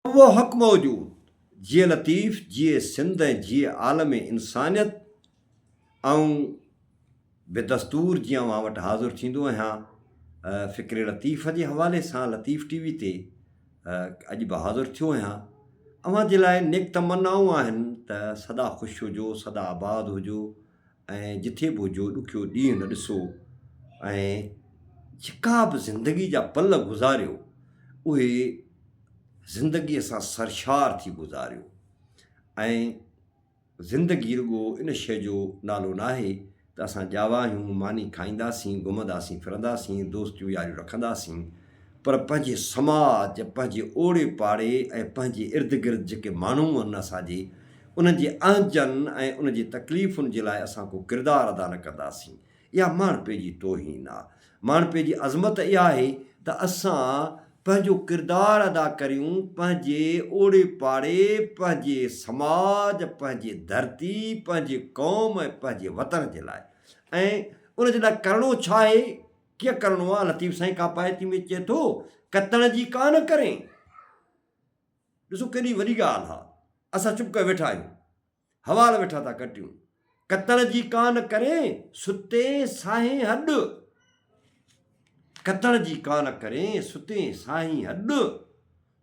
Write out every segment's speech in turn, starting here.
वो हक़ मौजूद जीअं लतीफ़ जीअं सिंध जीअं आलम इंसानियत ऐं बेदस्तूर जीअं मां वटि हाज़िर थींदो आहियां फ़िक्र लतीफ़ जे हवाले सां लतीफ़ टीवी ते अॼु बि हाज़िर थियो आहियां। अव्हां जे लाइ नेक तमन्नाऊं आहिनि त सदा ख़ुशि हुजो, सदा आबाद हुजो ऐं जिथे बि हुजो ॾुखियो ॾींहुं न ॾिसो ऐं जेका बि ज़िंदगी जा पल गुज़ारियो उहे ज़िंदगीअ सां सरशार थी गुज़ारियो। ऐं ज़िंदगी रुॻो इन शइ जो नालो न आहे त असां ॼावा आहियूं, मानी खाईंदासीं, घुमंदासीं फिरंदासीं, दोस्तियूं यारियूं रखंदासीं, पर पंहिंजे समाज, पंहिंजे ओड़े पाड़े ऐं पंहिंजे इर्द गिर्द जेके माण्हू आहिनि असांजे, उन्हनि जे अहजनि ऐं उन जी तकलीफ़ुनि जे लाइ असां को किरदारु अदा न कंदासीं। इहा माण्हुपे जी तौहीन आहे। माण्हुपे जी अज़मत इहा आहे त असां पंहिंजो किरदारु अदा करियूं पंहिंजे ओड़े पाड़े, पंहिंजे समाज, पंहिंजे धरती, पंहिंजे क़ौम ऐं पंहिंजे वतन जे लाइ। ऐं उन जे लाइ करिणो छा आहे, कीअं करिणो आहे? लतीफ़ साईं का पाइती में चए थो कतण जी कान करें। ॾिसो केॾी वॾी ॻाल्हि आहे। असां चुप करे वेठा आहियूं, हवाल वेठा था कटियूं। कतण जी कान करें सुते साहें हॾु, कतण जी कान करें सुते साईं हॾु,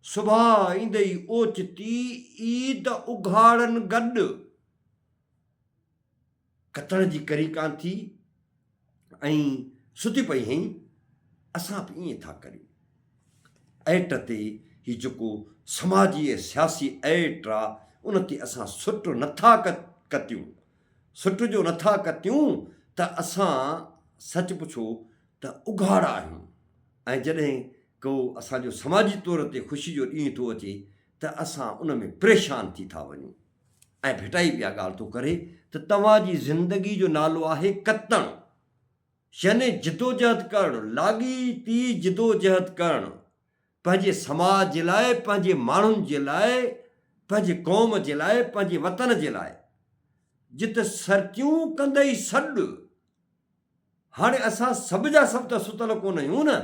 सुभाउ ईंदई ओचिती ईद उघाड़नि गॾु। कतण जी करी कान थी ऐं सुती पई हई, असां बि ईअं था करियूं। ऐट ते हीउ जेको समाजी ऐं सियासी ऐट आहे उन ते असां सुट नथा कतियूं, सुट जो नथा कतियूं त असां सच पुछो त उघाड़ा आहियूं। ऐं जॾहिं को असांजो समाजी तौर ते ख़ुशी जो ॾींहुं थो अचे त असां उन में परेशान थी था वञूं। ऐं भिटाई पिया ॻाल्हि थो करे त तव्हांजी ज़िंदगी जो नालो आहे कतण, यानी जिदोजहद करणु, लाॻीती जिदोजहद करणु पंहिंजे समाज जे लाइ, पंहिंजे माण्हुनि जे लाइ, पंहिंजे क़ौम जे लाइ, पंहिंजे वतन जे लाइ। जिते सरतियूं कंदई सॾु। हाणे असां सभ जा सभु त सुतल कोन आहियूं न।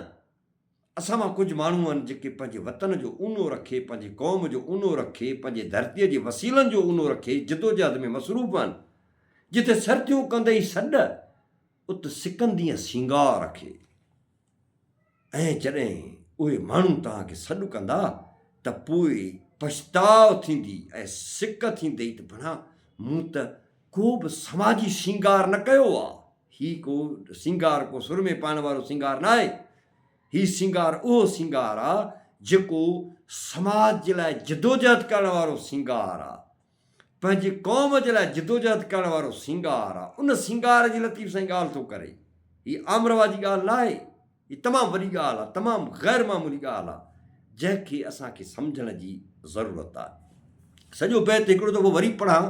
असां मां कुझु माण्हू आहिनि जेके पंहिंजे वतन जो ऊनो रखे, पंहिंजे क़ौम जो ऊनो रखे, पंहिंजे धरतीअ जे वसीलनि जो ऊनो रखे, जिदोजहद में मसरूफ़ आहिनि। जिते सरतियूं कंदई सॾ उते सिकंदीअ सींगार रखे। ऐं जॾहिं उहे माण्हू तव्हांखे सॾु कंदा त पोइ पछताव थींदी ऐं सिक थींदी त भला मूं त को बि समाजी सींगार न कयो आहे। हीउ को सींगार को सुर में पाइण वारो सींगार न आहे। हीउ सींगार उहो सींगार आहे जेको समाज जे लाइ जिदोजहद करण वारो सींगार आहे, पंहिंजे क़ौम जे लाइ जिदोजहद करण वारो सींगार आहे। उन सींगार जी लतीफ़ साईं ॻाल्हि थो करे। हीअ आमरवाजी ॻाल्हि न आहे, हीअ तमामु वॾी ॻाल्हि आहे, तमामु ग़ैर मामूली ॻाल्हि आहे जंहिंखे असांखे सम्झण जी ज़रूरत आहे। सॼो बैत हिकिड़ो दफ़ो वरी पढ़ां,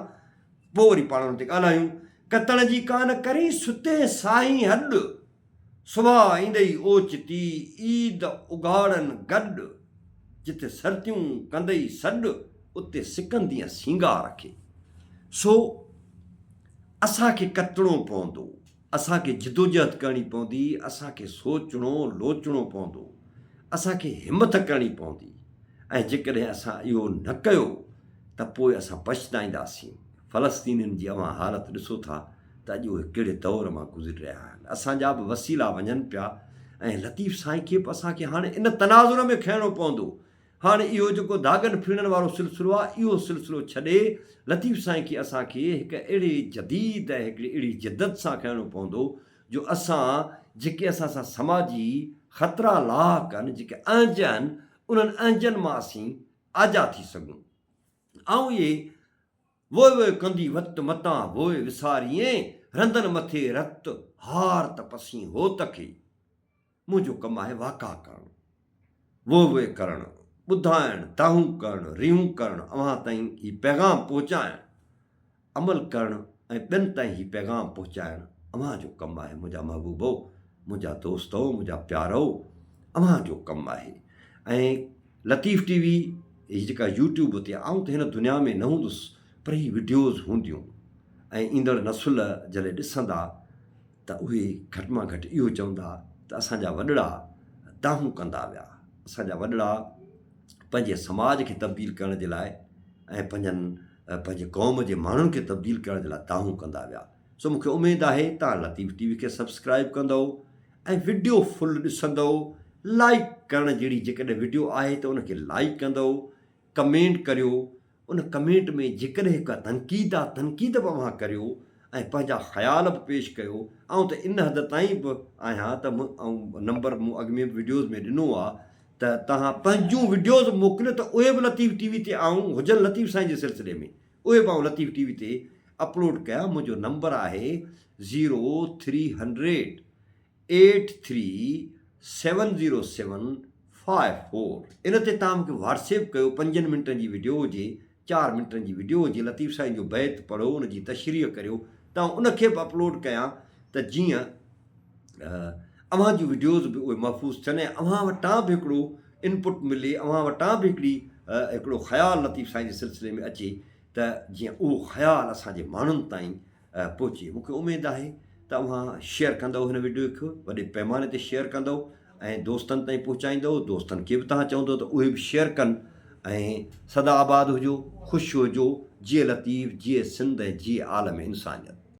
पोइ वरी पाण हुन ते ॻाल्हायूं। कतण जी कान करी सुते साईं हॾु, सुभाउ ईंदई ओचिती ईद उघाड़नि गॾु। जिते सरतियूं कंदई सॾु उते सिकंदीअ सींगार रखे। सो असांखे कतणो पवंदो, असांखे जिदोजहद करणी पवंदी, असांखे सोचणो लोचणो पवंदो, असांखे हिमत करणी पवंदी। ऐं जेकॾहिं असां इहो न कयो त पोइ असां पछताईंदासीं। फ़लस्तीनियुनि जी अव्हां हालत ॾिसो था त अॼु उहे कहिड़े दौर मां गुज़री रहिया आहिनि। असांजा बि वसीला वञनि पिया ऐं लतीफ़ साईं खे बि असांखे हाणे इन तनाज़ुर में खणणो पवंदो। हाणे इहो जेको दाग़नि फिरण वारो सिलसिलो आहे इहो सिलसिलो छॾे लतीफ़ साईं खे असांखे हिकु अहिड़े जदीद ऐं हिकिड़ी अहिड़ी जिदत सां खणणो पवंदो जो असां जेके असां सां समाजी ख़तरा लाक आहिनि, जेके अंज आहिनि, उन्हनि अंजनि मां असीं आज़ा थी सघूं। ऐं इहे वोए वोए कंदी वत मतां वोए विसारीअ, रंधनि मथे रत हार त पसी हो तखे। मुंहिंजो कमु आहे वाका करणु, वोए वोए करणु, ॿुधाइणु, दाहूं करणु, रिहूं करणु, अव्हां ताईं हीउ पैगाम पहुचाइणु, अमल करणु ऐं ॿियनि ताईं हीउ पैगाम पहुचाइणु अव्हां जो कमु आहे। मुंहिंजा महबूबो, मुंहिंजा दोस्तो, मुंहिंजा प्यारो, अव्हां जो कमु आहे। ऐं लतीफ़ टीवी हीअ जेका यूट्यूब ते आऊं त हिन दुनिया में न हूंदुसि, पर हीअ वीडियोज़ हूंदियूं ऐं ईंदड़ नसुल जॾहिं ॾिसंदा त उहे घटि मां घटि इहो चवंदा त असांजा वॾड़ा दाहूं कंदा विया, असांजा वॾड़ा पंहिंजे समाज खे तब्दील करण जे लाइ ऐं पंहिंजे क़ौम जे माण्हुनि खे तब्दील करण जे लाइ दाहूं कंदा विया। सो मूंखे उमेदु आहे तव्हां लतीफ़ टीवी खे सब्सक्राइब कंदव ऐं विडियो फुल ॾिसंदव, लाइक करण जहिड़ी जेकॾहिं विडियो आहे त उनखे लाइक कंदव, कमेंट करियो। उन कमेंट में जेकॾहिं हिकु तनक़ीद आहे तनक़ीद बि अव्हां करियो ऐं पंहिंजा ख़्याल बि पेश कयो। ऐं त इन हद ताईं बि आहियां त नंबर मूं अॻु में वीडियोज़ में ॾिनो आहे त तव्हां पंहिंजूं वीडियोज़ मोकिलियो त उहे बि लतीफ़ टीवी ते हुजनि लतीफ़ साईं जे सिलसिले में, उहे बि लतीफ़ टीवी ते अपलोड कया। मुंहिंजो नंबर आहे 0300 837075 इन ते तव्हां मूंखे व्हाट्सएप कयो। 5 मिंटनि जी वीडियो हुजे, 4 मिंटनि जी वीडियो हुजे, लतीफ़ साईं जो बैत पढ़ो, उनजी तशरीह करियो त उनखे बि अपलोड कयां त जीअं अव्हां जूं वीडियोज़ बि उहे महफ़ूज़ थियनि ऐं अव्हां वटां बि हिकिड़ो इनपुट मिले, अव्हां वटां बि हिकिड़ो ख़्यालु लतीफ़ साईं जे सिलसिले में अचे त जीअं उहो ख़्यालु असांजे माण्हुनि ताईं पहुचे। मूंखे उमेदु आहे त अव्हां शेयर कंदव, हिन वीडियो खे वॾे पैमाने ते शेयर कंदव ऐं दोस्तनि ताईं पहुचाईंदव। दोस्तनि खे बि तव्हां चवंदव त उहे बि शेयर कनि। ऐं सदा आबाद हुजो, ख़ुशि हुजो। जिए लतीफ़, जिए सिंध ऐं जिए आलम इंसानियत।